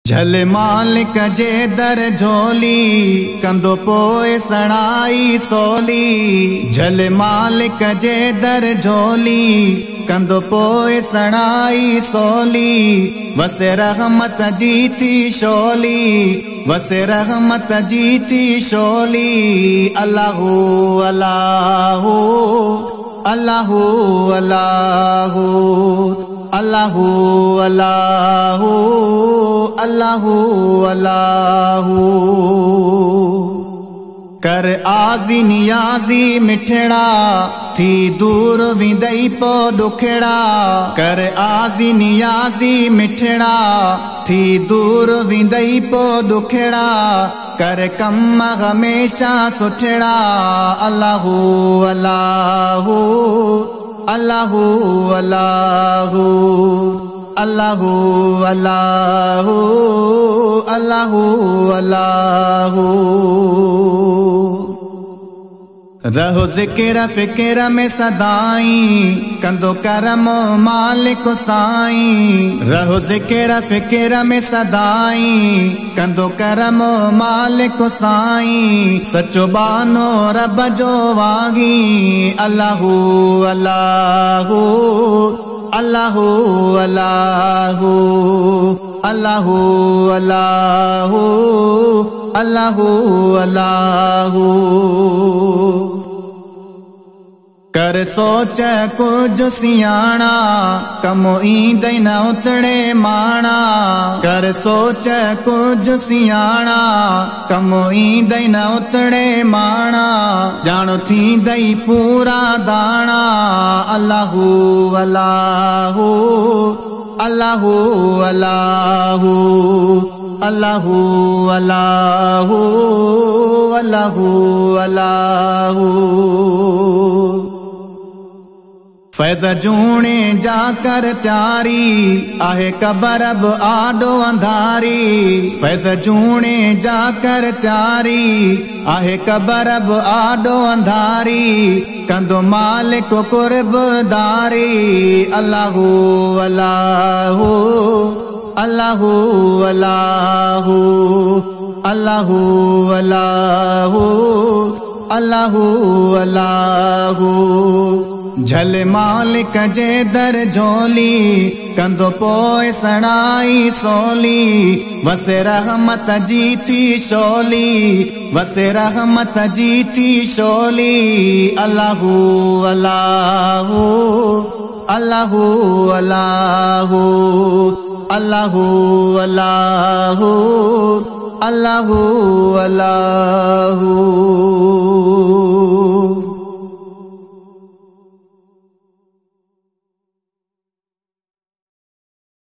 झल मालिक जे दर झोली कंदो पोए सणाई सोली। झल मालिक जे दर झोली कंदो पोए सणाई सोली। वसे रहमत जी थी शोली, वसे रहमत जी थी शोली। अल्लाहू अल्लाहू अल्लाहू अल्लाहू अल्लाहू अल्लाहू अल्लाहू अल्लाहू। कर आज़ी नियाज़ी मिठड़ा थी दूर विंदई पो दुखड़ा। कर आज़ी नियाज़ी मिठड़ा थी दूर विंदई पो दुखड़ा। कर कम हमेशा सुठड़ा। अल्लाहू अल्लाहू अल्लाहू अल्लाहू अल्लाहू अल्लाहू अल्लाहू अल्लाहू। रहो ज़िक्र फ़िक्र में सदाई कंदो करम मालिक साईं। रहो ज़िक्र फ़िक्र में सदाई कंदो करम मालिक साईं। सचो बानो रब जो वागी। अल्लाहू अल्लाहू अल्लाहू अल्लाहू अल्लाहू अल्लाहू अल्लाहू अल्लाहू। कर सोच कुछ सियाणा कमो ईंदई न उतड़े माणा। कर सोच कुछ सियाणा कमो ईंदई न उतड़े माणा। जानो थींदई पूरा दाणा। अल्लाहू अल्लाहू अल्लाहू अल्लाहू अल्लाहू अल्लाहू अल्लाहू अल्लाहू। फैज़ जूणे जाकर त्यारी आहे कबर अब आडो अंधारी। फैज़ जूणे जाकर त्यारी आहे कबर अब आडो अंधारी। कंदो मालिक कुर्बदारी। अल्लाहू अल्लाहू अल्लाहू अल्लाहू अल्लाहू अल्लाहू अल्लाहू अल्लाहू। झल मालिक जे दर झोली कंदो पोए सणाई सोली। वसे रहमत जी थी शोली, वसे रहमत जी थी शोली। अल्लाहू अल्लाहू अल्लाहू अल्लाहू अल्लाहू अल्लाहू अल्लाहू अल्लाहू।